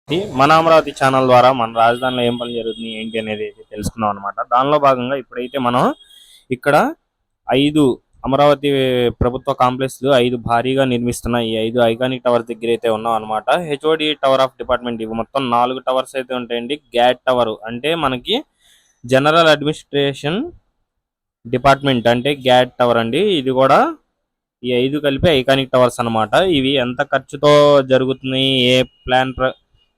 మన అమరావతి ఛానల్ ద్వారా మన రాజధానిలో ఏం పని జరుగుతుంది ఏంటి అనేది తెలుసుకున్నాం అనమాట. దానిలో భాగంగా ఇప్పుడైతే మనం ఇక్కడ 5 అమరావతి ప్రభుత్వ కాంప్లెక్స్లు 5 భారీగా నిర్మిస్తున్న ఈ 5 ఐకానిక్ టవర్స్ దగ్గర అయితే ఉన్నాం అనమాట. హెచ్ఓడి టవర్ ఆఫ్ డిపార్ట్మెంట్ ఇవి మొత్తం 4 టవర్స్ అయితే ఉంటాయండి. గ్యాట్ టవర్ అంటే మనకి జనరల్ అడ్మినిస్ట్రేషన్ డిపార్ట్మెంట్ అంటే గ్యాట్ టవర్ అండి. ఇది కూడా ఈ 5 కలిపి ఐకానిక్ టవర్స్ అనమాట. ఇవి ఎంత ఖర్చుతో జరుగుతున్నాయి,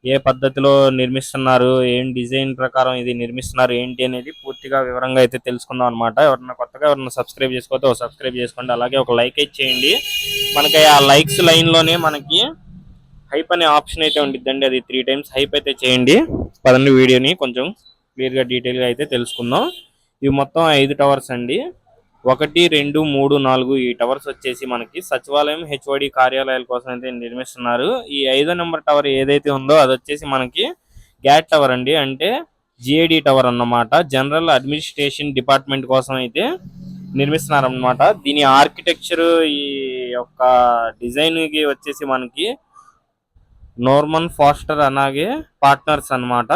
ఏ పద్ధతిలో నిర్మిస్తున్నారు, ఏం డిజైన్ ప్రకారం ఇది నిర్మిస్తున్నారు ఏంటి అనేది పూర్తిగా వివరంగా అయితే తెలుసుకుందాం అనమాట. ఎవరన్నా సబ్స్క్రైబ్ చేసుకోతే సబ్స్క్రైబ్ చేసుకోండి, అలాగే ఒక లైక్ అయితే చేయండి. మనకి ఆ లైక్స్ లైన్లోనే మనకి హైప్ అనే ఆప్షన్ అయితే ఉండిద్దండి, అది 3 times హైప్ అయితే చేయండి. పదండి వీడియోని కొంచెం క్లియర్గా డీటెయిల్గా అయితే తెలుసుకుందాం. ఇవి మొత్తం 5 టవర్స్ అండి. 1, 2, 3, 4 ఈ టవర్స్ వచ్చేసి మనకి సచివాలయం హెచ్ఓడి కార్యాలయాల కోసం అయితే నిర్మిస్తున్నారు. ఈ 5వ నెంబర్ టవర్ ఏదైతే ఉందో అది వచ్చేసి మనకి గ్యాట్ టవర్ అండి, అంటే జిఏడి టవర్ అన్నమాట. జనరల్ అడ్మినిస్ట్రేషన్ డిపార్ట్మెంట్ కోసం అయితే నిర్మిస్తున్నారు అన్నమాట. దీని ఆర్కిటెక్చర్ ఈ యొక్క డిజైన్ కి వచ్చేసి మనకి నార్మన్ ఫాస్టర్ అలాగే పార్ట్నర్స్ అన్నమాట.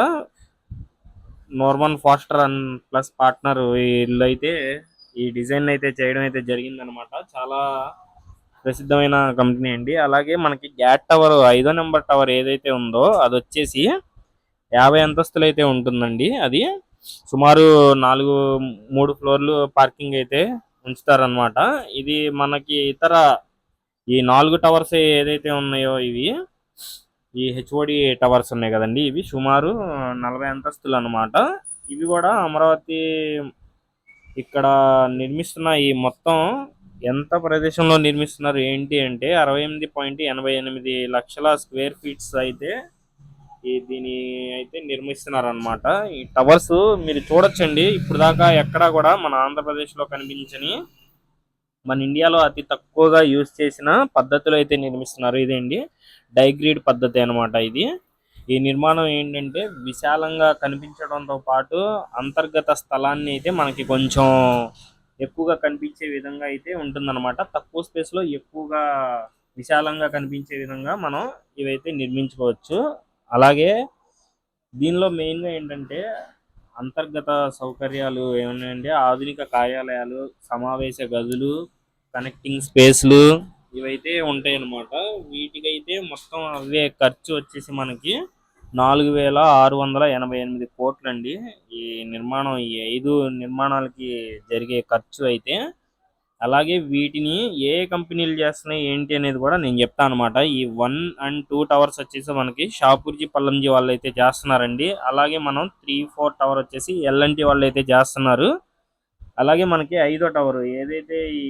నార్మన్ ఫాస్టర్ ప్లస్ పార్ట్నర్ వీళ్ళు అయితే ఈ డిజైన్ అయితే చేయడం అయితే జరిగిందనమాట. చాలా ప్రసిద్ధమైన కంపెనీ అండి. అలాగే మనకి గ్యాట్ టవర్ 5వ నెంబర్ టవర్ ఏదైతే ఉందో అది వచ్చేసి 50 అంతస్తులు అయితే ఉంటుందండి. అది సుమారు 3 ఫ్లోర్లు పార్కింగ్ అయితే ఉంచుతారనమాట. ఇది మనకి ఈ 4 టవర్స్ ఏదైతే ఉన్నాయో ఇవి ఈ హెచ్ఓడి టవర్స్ ఉన్నాయి కదండి, ఇవి సుమారు 40 అంతస్తులు అనమాట. ఇవి కూడా అమరావతి ఇక్కడ నిర్మిస్తున్న ఈ మొత్తం ఎంత ప్రదేశంలో నిర్మిస్తున్నారు ఏంటి అంటే 68.88 లక్షల స్క్వేర్ ఫీట్స్ అయితే దీని అయితే నిర్మిస్తున్నారు అనమాట. ఈ టవర్స్ మీరు చూడొచ్చండి, ఇప్పుడు దాకా ఎక్కడా కూడా మన ఆంధ్రప్రదేశ్లో కనిపించని, మన ఇండియాలో అతి తక్కువగా యూజ్ చేసిన పద్ధతిలో అయితే నిర్మిస్తున్నారు. ఇదేంటి డైగ్రీడ్ పద్ధతి అనమాట. ఈ నిర్మాణం ఏంటంటే విశాలంగా కనిపించడంతో పాటు అంతర్గత స్థలాన్ని అయితే మనకి కొంచెం ఎక్కువగా కనిపించే విధంగా అయితే ఉంటుందన్నమాట. తక్కువ స్పేస్లో ఎక్కువగా విశాలంగా కనిపించే విధంగా మనం ఇవైతే నిర్మించుకోవచ్చు. అలాగే దీనిలో మెయిన్గా ఏంటంటే అంతర్గత సౌకర్యాలు ఏమన్నాయంటే ఆధునిక కార్యాలయాలు, సమావేశ గదులు, కనెక్టింగ్ స్పేస్లు ఇవైతే ఉంటాయి అన్నమాట. వీటికైతే మొత్తం అవే ఖర్చు వచ్చేసి మనకి 4,688 కోట్లండి. ఈ నిర్మాణం ఈ 5 నిర్మాణాలకి జరిగే ఖర్చు అయితే. అలాగే వీటిని ఏ కంపెనీలు చేస్తున్నాయి ఏంటి అనేది కూడా నేను చెప్తాను అనమాట. ఈ 1 and 2 టవర్స్ వచ్చేసి మనకి షాపూర్జీ పల్లంజీ వాళ్ళు అయితే చేస్తున్నారండి. అలాగే మనం 3, 4 టవర్ వచ్చేసి ఎల్ఎన్టీ వాళ్ళు అయితే చేస్తున్నారు. అలాగే మనకి 5వ టవర్ ఏదైతే ఈ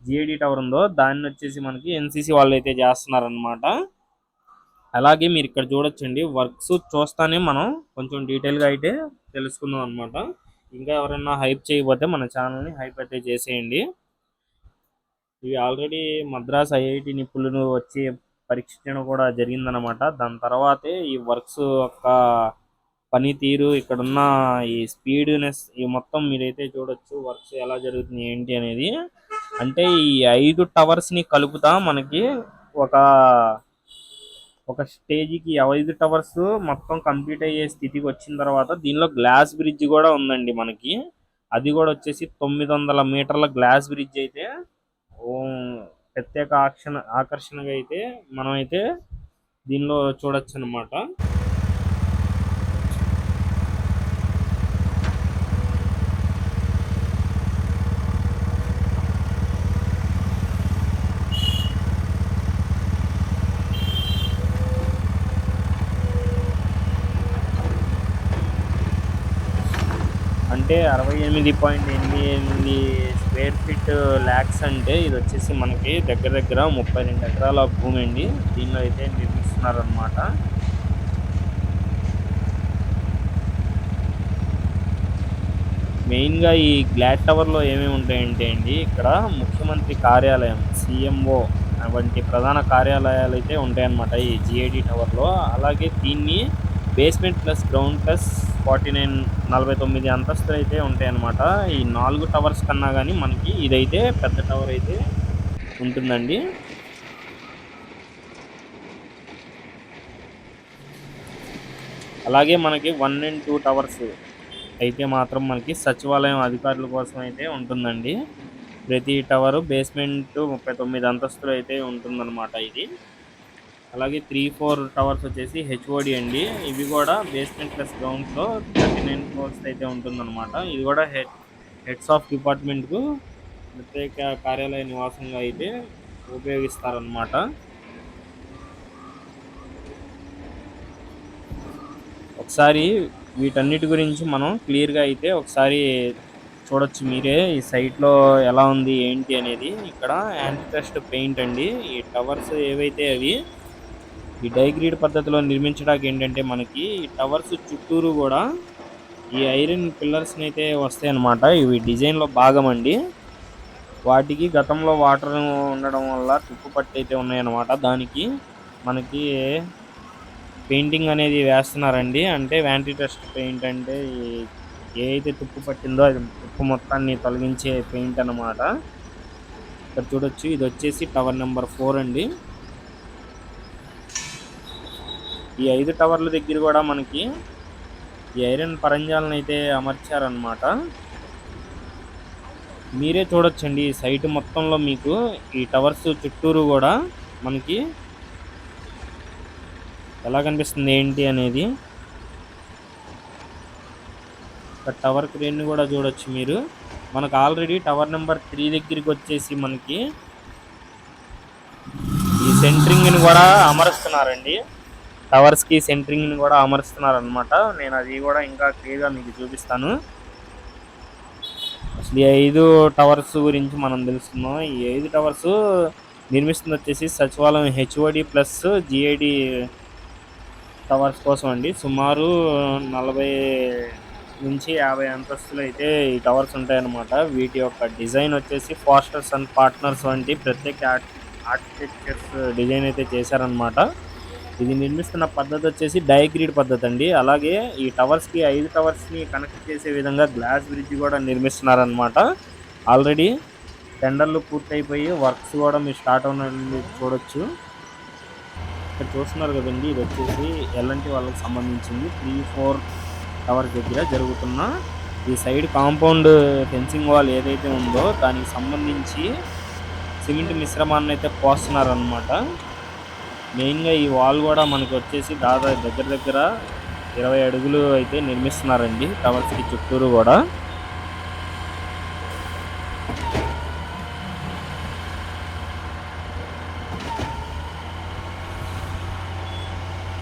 జిఏడి టవర్ ఉందో దాన్ని వచ్చేసి మనకి ఎన్సిసి వాళ్ళు అయితే చేస్తున్నారనమాట. అలాగే మీరు ఇక్కడ చూడొచ్చండి, వర్క్స్ చూస్తానే మనం కొంచెం డీటెయిల్గా అయితే తెలుసుకుందాం అనమాట. ఇంకా ఎవరైనా హైప్ చేయకపోతే మన ఛానల్ని హైప్ అయితే చేసేయండి. ఇవి ఆల్రెడీ మద్రాస్ ఐఐటి నిపుణులు వచ్చి పరీక్షించడం కూడా జరిగిందనమాట. దాని తర్వాతే ఈ వర్క్స్ యొక్క పనితీరు, ఇక్కడున్న ఈ స్పీడ్నెస్ ఈ మొత్తం మీరైతే చూడొచ్చు వర్క్స్ ఎలా జరుగుతుంది ఏంటి అనేది. అంటే ఈ 5 టవర్స్ని కలుపుతా మనకి ఒక స్టేజ్కి 5 టవర్స్ మొత్తం కంప్లీట్ అయ్యే స్థితికి వచ్చిన తర్వాత దీనిలో గ్లాస్ బ్రిడ్జ్ కూడా ఉందండి మనకి. అది కూడా వచ్చేసి 900 మీటర్ల గ్లాస్ బ్రిడ్జ్ అయితే ప్రత్యేక ఆకర్షణగా అయితే మనం అయితే దీనిలో చూడొచ్చు అనమాట. అంటే 68.88 స్క్వేర్ ఫీట్ ల్యాక్స్ అంటే ఇది వచ్చేసి మనకి దగ్గర 32 ఎకరాల భూమి అండి. దీనిలో అయితే నిర్మిస్తున్నారు అనమాట. మెయిన్గా ఈ గ్లాడ్ టవర్లో ఏమేమి ఉంటాయంటే అండి, ఇక్కడ ముఖ్యమంత్రి కార్యాలయం, సిఎంఓ వంటి ప్రధాన కార్యాలయాలు అయితే ఉంటాయన్నమాట ఈ జిఐడి టవర్లో. అలాగే దీన్ని బేస్మెంట్ ప్లస్ గ్రౌండ్ ప్లస్ 49 అంతస్తులు అయితే ఉంటాయన్నమాట. ఈ 4 టవర్స్ కన్నా కానీ మనకి ఇదైతే పెద్ద టవర్ అయితే ఉంటుందండి. అలాగే మనకి 1 and 2 టవర్స్ అయితే మాత్రం మనకి సచివాలయం అధికారుల కోసం అయితే ఉంటుందండి. ప్రతి టవరు బేస్మెంట్ 39 అంతస్తులు అయితే ఉంటుందన్నమాట ఇది. అలాగే 3, 4 టవర్స్ వచ్చేసి హెచ్ఓడి అండి. ఇవి కూడా basement plus ground floor 39 floors అయితే ఉంటుందన్నమాట. ఇది కూడా హెడ్స్ ఆఫ్ డిపార్ట్మెంట్కు ప్రత్యేక కార్యాలయ నివాసంగా అయితే ఉపయోగిస్తారన్నమాట. ఒకసారి వీటన్నిటి గురించి మనం క్లియర్గా అయితే ఒకసారి చూడొచ్చు మీరే ఈ సైట్లో ఎలా ఉంది ఏంటి అనేది. ఇక్కడ యాంటీ పెయింట్ అండి. ఈ టవర్స్ ఏవైతే అవి ఈ డైగ్రీడ్ పద్ధతిలో నిర్మించడానికి ఏంటంటే మనకి ఈ టవర్స్ చుట్టూరు కూడా ఈ ఐరన్ పిల్లర్స్ని అయితే వస్తాయి అన్నమాట. ఇవి డిజైన్లో భాగం అండి. వాటికి గతంలో వాటర్ ఉండడం వల్ల తుప్పు పట్టి అయితే ఉన్నాయన్నమాట. దానికి మనకి పెయింటింగ్ అనేది వేస్తున్నారండి. అంటే యాంటీ పెయింట్ అంటే ఏ అయితే తుప్పు పట్టిందో అది తుప్పు మొత్తాన్ని తొలగించే పెయింట్ అన్నమాట. ఇక్కడ చూడొచ్చు, ఇది వచ్చేసి టవర్ నెంబర్ 4 అండి. ఈ 5 టవర్ల దగ్గర కూడా మనకి ఈ ఐరన్ పరంజాలను అయితే అమర్చారనమాట. మీరే చూడొచ్చండి ఈ సైట్ మొత్తంలో మీకు ఈ టవర్స్ చుట్టూరు కూడా మనకి ఎలా కనిపిస్తుంది ఏంటి అనేది. టవర్ క్రేన్ కూడా చూడొచ్చు మీరు. మనకు ఆల్రెడీ టవర్ నెంబర్ 3 దగ్గరికి వచ్చేసి మనకి ఈ సెంట్రింగ్ని కూడా అమరుస్తున్నారండి. టవర్స్కి సెంట్రింగ్ని కూడా అమరుస్తున్నారు అనమాట. నేను అది కూడా ఇంకా క్లియర్గా మీకు చూపిస్తాను. అసలు ఈ 5 టవర్స్ గురించి మనం తెలుసుకున్నాం. ఈ 5 టవర్స్ నిర్మిస్తుంది వచ్చేసి సచివాలయం హెచ్ఓడి ప్లస్ జిఐడి టవర్స్ కోసం అండి. సుమారు 40 నుంచి 50 అంతస్తులు అయితే ఈ టవర్స్ ఉంటాయన్నమాట. వీటి యొక్క డిజైన్ వచ్చేసి ఫాస్టర్స్ అండ్ పార్ట్నర్స్ వంటి ప్రత్యేక ఆర్కిటెక్చర్స్ డిజైన్ అయితే చేశారనమాట. ఇది నిర్మిస్తున్న పద్ధతి వచ్చేసి డయాగ్రిడ్ పద్ధతి అండి. అలాగే ఈ టవర్స్కి 5 టవర్స్ని కనెక్ట్ చేసే విధంగా గ్లాస్ బ్రిడ్జ్ కూడా నిర్మిస్తున్నారనమాట. ఆల్రెడీ టెండర్లు పూర్తయిపోయి వర్క్స్ కూడా మీరు స్టార్ట్ అవునండి చూడొచ్చు. ఇక్కడ చూస్తున్నారు కదండి, ఇది వచ్చేసి ఎల్ఎన్టీ వాళ్ళకి సంబంధించింది 3, 4 టవర్స్ దగ్గర జరుగుతున్న ఈ సైడ్ కాంపౌండ్ ఫెన్సింగ్ వాల్ ఏదైతే ఉందో దానికి సంబంధించి సిమెంట్ మిశ్రమాన్ని అయితే పోస్తున్నారనమాట. మెయిన్గా ఈ వాల్ కూడా మనకి వచ్చేసి దాదాపు దగ్గర 20 అడుగులు అయితే నిర్మిస్తున్నారండి టవర్స్కి చుట్టూరు కూడా.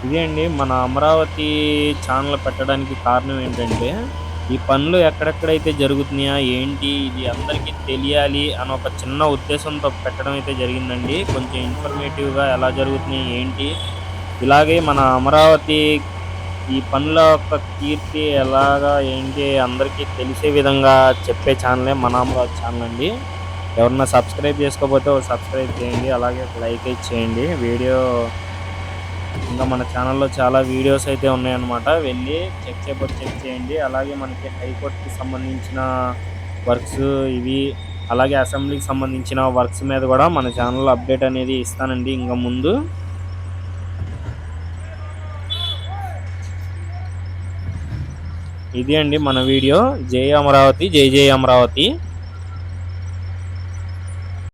ఇదే అండి మన అమరావతి ఛానల్ పెట్టడానికి కారణం ఏంటంటే ఈ పనులు ఎక్కడెక్కడైతే జరుగుతున్నాయా ఏంటి ఇది అందరికీ తెలియాలి అని ఒక చిన్న ఉద్దేశంతో పెట్టడం అయితే జరిగిందండి. కొంచెం ఇన్ఫర్మేటివ్గా ఎలా జరుగుతున్నాయి ఏంటి, ఇలాగే మన అమరావతి ఈ పనుల యొక్క కీర్తి ఎలాగా ఏంటి అందరికీ తెలిసే విధంగా చెప్పే ఛానలే మన అమరావతి ఛానల్ అండి. ఎవరన్నా సబ్స్క్రైబ్ చేసుకోకపోతే సబ్స్క్రైబ్ చేయండి, అలాగే లైక్ చేయండి. వీడియో ఇంకా మన ఛానల్లో చాలా వీడియోస్ అయితే ఉన్నాయన్నమాట. వెళ్ళి చెక్ చేయండి. అలాగే మనకి హైకోర్టుకి సంబంధించిన వర్క్స్ ఇవి, అలాగే అసెంబ్లీకి సంబంధించిన వర్క్స్ మీద కూడా మన ఛానల్లో అప్డేట్ అనేది ఇస్తానండి ఇంకా ముందు. ఇది అండి మన వీడియో. జై అమరావతి, జై జై అమరావతి.